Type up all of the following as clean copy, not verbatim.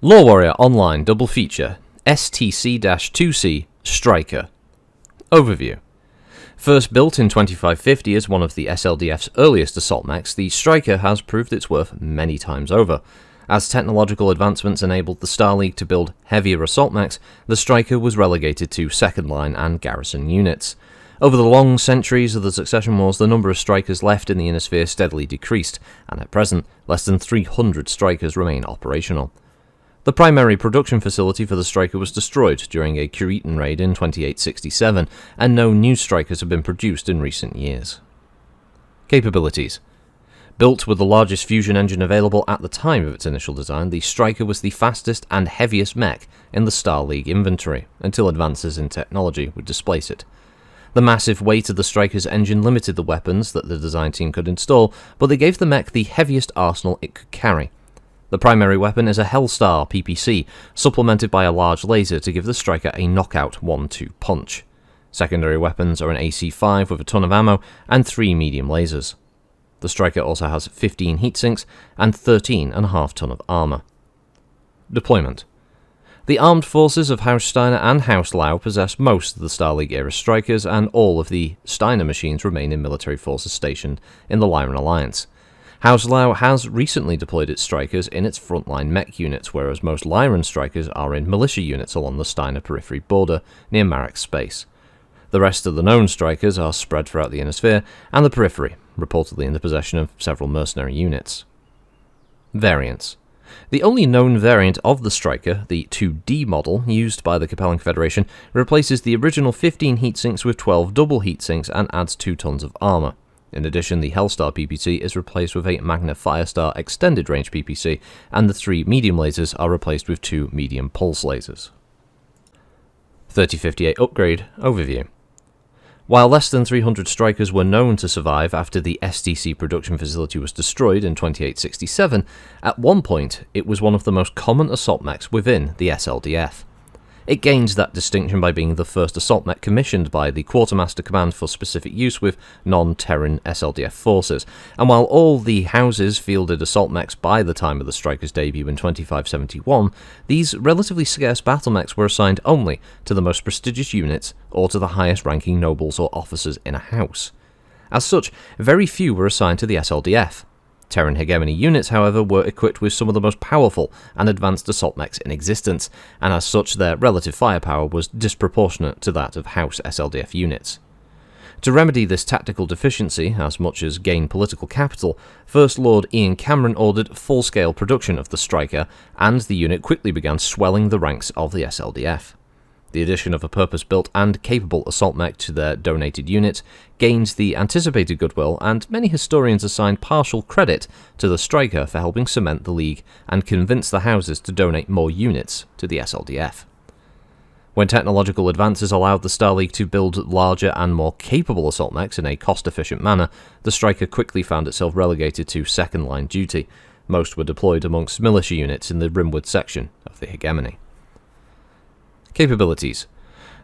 LoreWarrior Online Double Feature STC-2C Striker. Overview. First built in 2550 as one of the SLDF's earliest assault mechs, the Striker has proved its worth many times over. As technological advancements enabled the Star League to build heavier assault mechs, the Striker was relegated to second line and garrison units. Over the long centuries of the Succession Wars, the number of Strikers left in the Inner Sphere steadily decreased, and at present, less than 300 Strikers remain operational. The primary production facility for the Striker was destroyed during a Curetan raid in 2867, and no new Strikers have been produced in recent years. Capabilities. Built with the largest fusion engine available at the time of its initial design, the Striker was the fastest and heaviest mech in the Star League inventory, until advances in technology would displace it. The massive weight of the Striker's engine limited the weapons that the design team could install, but they gave the mech the heaviest arsenal it could carry. The primary weapon is a Hellstar PPC, supplemented by a large laser to give the Striker a knockout 1-2 punch. Secondary weapons are an AC-5 with a ton of ammo and 3 medium lasers. The Striker also has 15 heatsinks and 13.5 ton of armor. Deployment. The armed forces of House Steiner and House Lau possess most of the Star League-era Strikers, and all of the Steiner machines remain in military forces stationed in the Lyran Alliance. House Lau has recently deployed its Strikers in its frontline mech units, whereas most Lyran Strikers are in militia units along the Steiner periphery border near Marek Space. The rest of the known Strikers are spread throughout the Inner Sphere and the periphery, reportedly in the possession of several mercenary units. Variants. The only known variant of the Striker, the 2D model, used by the Capellan Confederation, replaces the original 15 heatsinks with 12 double heatsinks and adds 2 tons of armor. In addition, the Hellstar PPC is replaced with a Magna Firestar extended range PPC, and the 3 medium lasers are replaced with 2 medium pulse lasers. 3058 Upgrade Overview. While less than 300 Strikers were known to survive after the STC production facility was destroyed in 2867, at one point it was one of the most common assault mechs within the SLDF. It gains that distinction by being the first assault mech commissioned by the Quartermaster Command for specific use with non-Terran SLDF forces, and while all the houses fielded assault mechs by the time of the Striker's debut in 2571, these relatively scarce battlemechs were assigned only to the most prestigious units or to the highest ranking nobles or officers in a house. As such, very few were assigned to the SLDF. Terran hegemony units, however, were equipped with some of the most powerful and advanced assault mechs in existence, and as such their relative firepower was disproportionate to that of House SLDF units. To remedy this tactical deficiency, as much as gain political capital, First Lord Ian Cameron ordered full-scale production of the Striker, and the unit quickly began swelling the ranks of the SLDF. The addition of a purpose-built and capable assault mech to their donated units gained the anticipated goodwill, and many historians assign partial credit to the Striker for helping cement the League and convince the houses to donate more units to the SLDF. When technological advances allowed the Star League to build larger and more capable assault mechs in a cost-efficient manner, the Striker quickly found itself relegated to second-line duty. Most were deployed amongst militia units in the Rimwood section of the hegemony. Capabilities.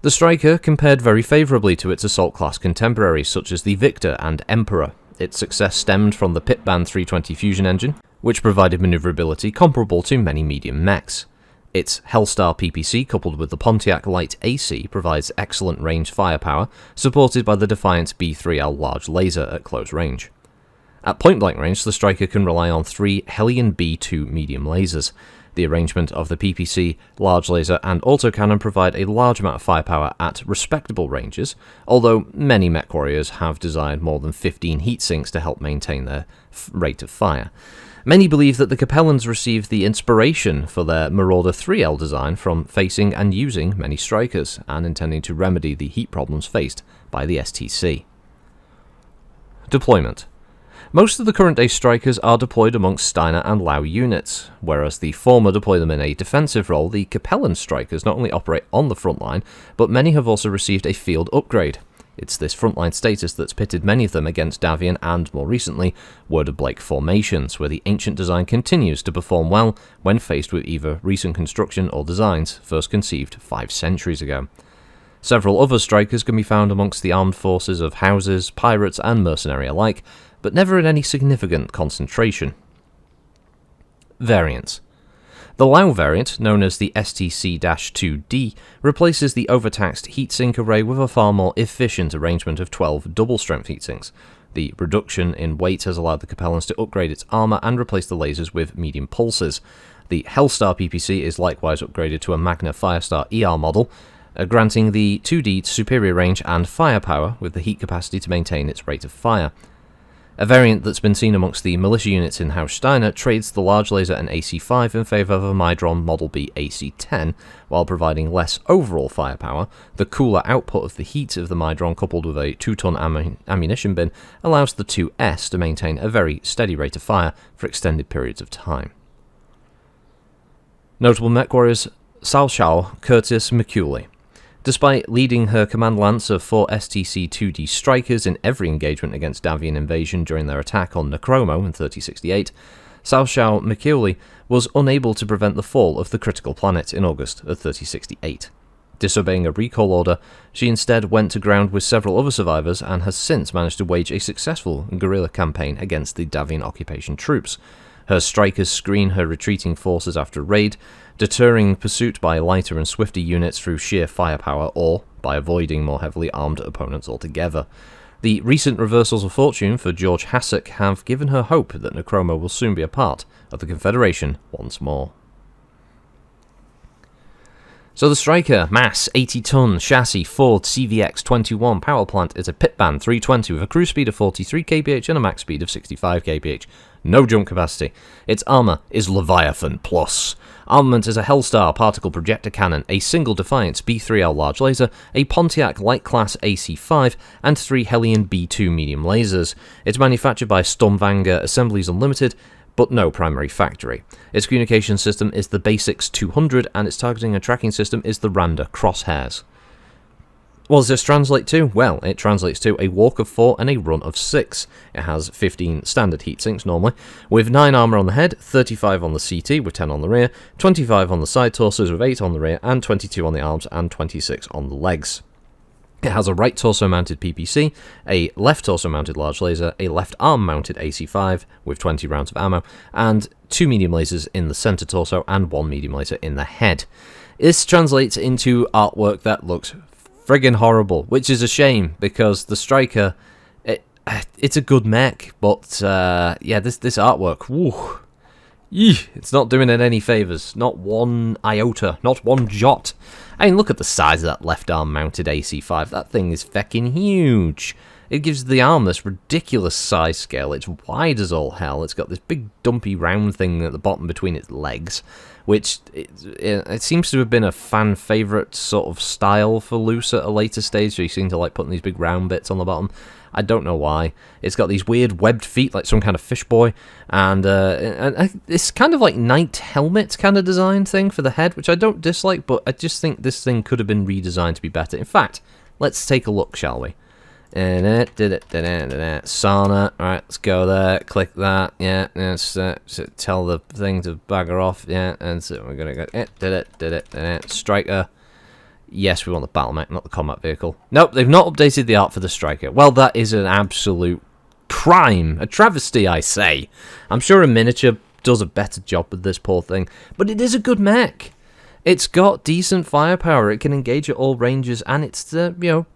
The Striker compared very favourably to its assault class contemporaries such as the Victor and Emperor. Its success stemmed from the Pitband 320 fusion engine, which provided manoeuvrability comparable to many medium mechs. Its Hellstar PPC coupled with the Pontiac Light AC provides excellent range firepower, supported by the Defiance B3L large laser at close range. At point-blank range, the Striker can rely on 3 Hellion B2 medium lasers. The arrangement of the PPC, large laser, and autocannon provide a large amount of firepower at respectable ranges, although many mech warriors have desired more than 15 heatsinks to help maintain their rate of fire. Many believe that the Capellans received the inspiration for their Marauder 3L design from facing and using many Strikers, and intending to remedy the heat problems faced by the STC. Deployment. Most of the current-day Strikers are deployed amongst Steiner and Lau units. Whereas the former deploy them in a defensive role, the Capellan Strikers not only operate on the front line, but many have also received a field upgrade. It's this frontline status that's pitted many of them against Davian and, more recently, Word of Blake formations, where the ancient design continues to perform well when faced with either recent construction or designs first conceived 5 centuries ago. Several other Strikers can be found amongst the armed forces of houses, pirates, and mercenary alike, but never in any significant concentration. Variants. The Lao variant, known as the STC-2D, replaces the overtaxed heatsink array with a far more efficient arrangement of 12 double-strength heatsinks. The reduction in weight has allowed the Capellans to upgrade its armour and replace the lasers with medium pulses. The Hellstar PPC is likewise upgraded to a Magna Firestar ER model, granting the 2D superior range and firepower with the heat capacity to maintain its rate of fire. A variant that's been seen amongst the militia units in Haus Steiner trades the large laser and AC-5 in favour of a Mydron Model B AC-10, while providing less overall firepower. The cooler output of the heat of the Mydron, coupled with a 2-ton ammunition bin, allows the 2S to maintain a very steady rate of fire for extended periods of time. Notable mech warriors: Cao Xiao Curtis McCulley. Despite leading her command lance of 4 STC-2D strikers in every engagement against Davian invasion during their attack on Necromo in 3068, Cao Xiao McCulley was unable to prevent the fall of the critical planet in August of 3068. Disobeying a recall order, she instead went to ground with several other survivors and has since managed to wage a successful guerrilla campaign against the Davian occupation troops. Her strikers screen her retreating forces after a raid, deterring pursuit by lighter and swifter units through sheer firepower or by avoiding more heavily armed opponents altogether. The recent reversals of fortune for George Hasek have given her hope that Necromo will soon be a part of the Confederation once more. So the Striker, mass 80-ton, chassis Ford CVX-21, power plant is a Pitban 320 with a cruise speed of 43 kph and a max speed of 65 kph. No jump capacity. Its armour is Leviathan Plus. Armament is a Hellstar particle projector cannon, a single Defiance B3L large laser, a Pontiac light class AC-5, and 3 Hellion B2 medium lasers. It's manufactured by Stormvanger Assemblies Unlimited, but no primary factory. Its communication system is the Basics 200, and its targeting and tracking system is the Randa Crosshairs. What does this translate to? Well, it translates to a walk of 4 and a run of 6. It has 15 standard heatsinks normally, with 9 armour on the head, 35 on the CT with 10 on the rear, 25 on the side torsos with 8 on the rear, and 22 on the arms and 26 on the legs. It has a right torso mounted PPC, a left torso mounted large laser, a left arm mounted AC-5 with 20 rounds of ammo, and 2 medium lasers in the centre torso and 1 medium laser in the head. This translates into artwork that looks friggin' horrible, which is a shame because the Striker, it's a good mech, but yeah, this artwork, woo, it's not doing it any favours, not one iota, not one jot. I mean, look at the size of that left arm mounted AC-5, that thing is feckin' huge. It gives the arm this ridiculous size scale, it's wide as all hell, it's got this big dumpy round thing at the bottom between its legs, which it seems to have been a fan favourite sort of style for Luce at a later stage, so you seem to like putting these big round bits on the bottom. I don't know why. It's got these weird webbed feet like some kind of fish boy, and it's kind of like knight helmet kind of design thing for the head, which I don't dislike, but I just think this thing could have been redesigned to be better. In fact, let's take a look, shall we? Sauna, alright, let's go there, click that, yeah, let's tell the thing to bugger off, yeah, and so we're gonna go, Striker, yes, we want the Battlemech, not the combat vehicle. Nope, they've not updated the art for the Striker. Well, that is an absolute crime, a travesty, I say. I'm sure a miniature does a better job with this poor thing, but it is a good mech. It's got decent firepower, it can engage at all ranges, and it's,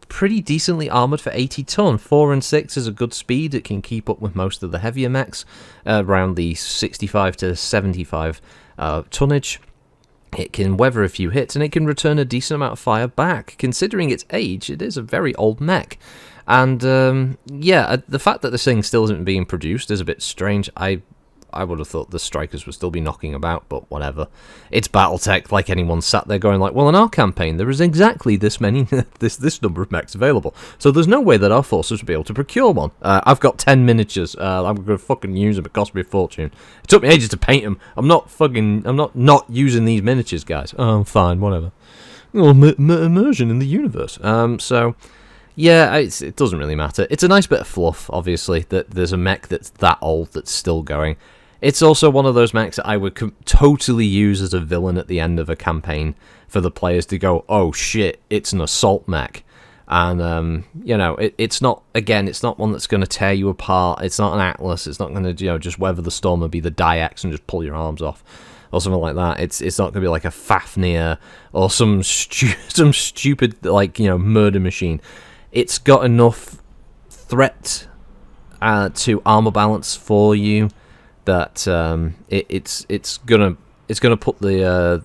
pretty decently armoured for 80 ton. 4 and 6 is a good speed, it can keep up with most of the heavier mechs, around the 65 to 75 tonnage. It can weather a few hits, and it can return a decent amount of fire back. Considering its age, it is a very old mech. And, yeah, the fact that this thing still isn't being produced is a bit strange. I would have thought the Strikers would still be knocking about, but whatever. It's Battletech, like anyone sat there going like, well, in our campaign, there is exactly this many, this number of mechs available, so there's no way that our forces would be able to procure one. I've got 10 miniatures, I'm going to fucking use them, it cost me a fortune. It took me ages to paint them, I'm not using these miniatures, guys. Oh, fine, whatever. Oh, immersion in the universe. So... yeah, it doesn't really matter. It's a nice bit of fluff, obviously, that there's a mech that's that old that's still going. It's also one of those mechs that I would totally use as a villain at the end of a campaign for the players to go, oh shit, it's an assault mech. And, it's not one that's going to tear you apart. It's not an Atlas. It's not going to, just weather the storm and be the Diax and just pull your arms off. or something like that. It's not going to be like a Fafnir or some stupid, like, murder machine. It's got enough threat to armor balance for you that it's gonna put a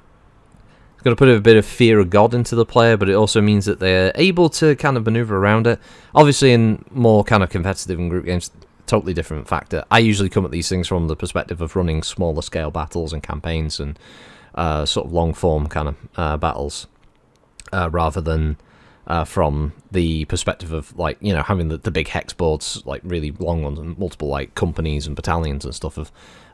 bit of fear of God into the player, but it also means that they're able to kind of maneuver around it. Obviously, in more kind of competitive and group games, totally different factor. I usually come at these things from the perspective of running smaller scale battles and campaigns and sort of long form kind of battles, rather than from the perspective of, like, having the big hex boards, like really long ones, and multiple like companies and battalions and stuff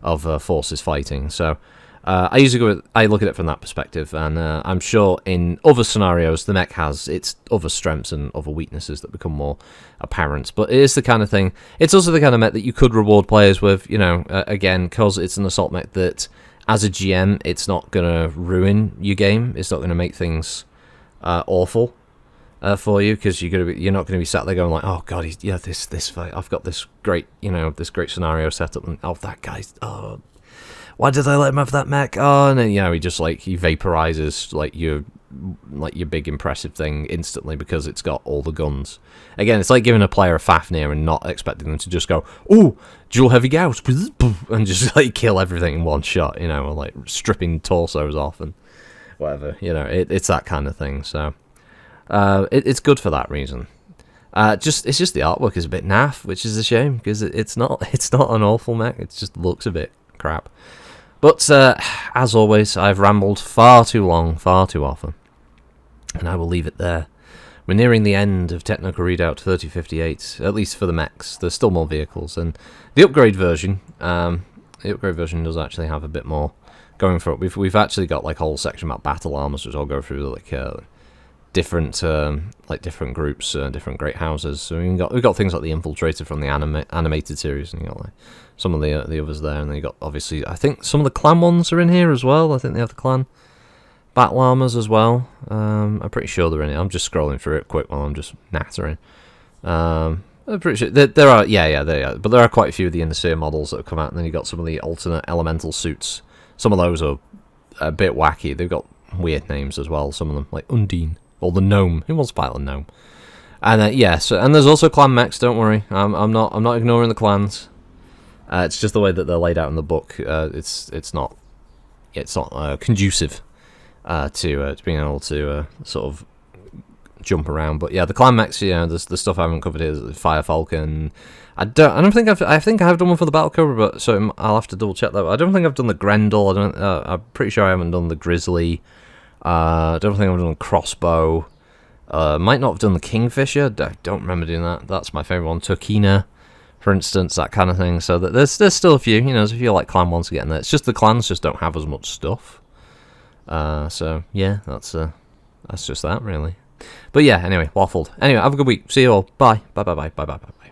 of forces fighting. So I look at it from that perspective, and I'm sure in other scenarios the mech has its other strengths and other weaknesses that become more apparent. But it is the kind of thing. It's also the kind of mech that you could reward players with, again, because it's an assault mech that, as a GM, it's not gonna ruin your game. It's not gonna make things awful for you, because you're not gonna be sat there going like, oh god, this fight, I've got this great scenario set up, and that guy's why did I let him have that mech? Oh, and then, he just he vaporizes your big impressive thing instantly because it's got all the guns. Again, it's like giving a player a Fafnir and not expecting them to just go, ooh, dual heavy gauss, and just kill everything in one shot, or like stripping torsos off and whatever. It's that kind of thing. So it's good for that reason. It's just the artwork is a bit naff, which is a shame, because it's not an awful mech. It just looks a bit crap. But, as always, I've rambled far too long, far too often, and I will leave it there. We're nearing the end of Technical Readout 3058, at least for the mechs. There's still more vehicles, and the upgrade version does actually have a bit more going for it. We've actually got like a whole section about battle armors, which I'll go through, different groups, different great houses. So we've got things like the Infiltrator from the animated series, and you got like some of the others there, and then you got, obviously, I think some of the clan ones are in here as well. I think they have the clan battle armors as well. I'm pretty sure they're in it. I'm just scrolling through it quick while I'm just nattering. I'm pretty sure there are, there are, but there are quite a few of the Inniseer models that have come out, and then you got some of the alternate elemental suits. Some of those are a bit wacky. They've got weird names as well. Some of them, like Undine. Or the gnome. Who wants to fight a gnome? And and there's also clan mechs. Don't worry, I'm not ignoring the clans. It's just the way that they're laid out in the book. It's not conducive to being able to sort of jump around. But yeah, the clan mechs. The stuff I haven't covered here is the Fire Falcon. I think I have done one for the Battle Cobra, but so I'll have to double check that. I don't think I've done the Grendel. I'm pretty sure I haven't done the Grizzly. I don't think I've done the Crossbow. Might not have done the Kingfisher. I don't remember doing that. That's my favourite one. Turkina, for instance, that kind of thing. So there's still a few. There's a few like clan ones getting there. It's just the clans just don't have as much stuff. So yeah, that's just that really. But yeah, anyway, waffled. Anyway, have a good week. See you all. Bye. Bye. Bye. Bye. Bye. Bye. Bye. Bye.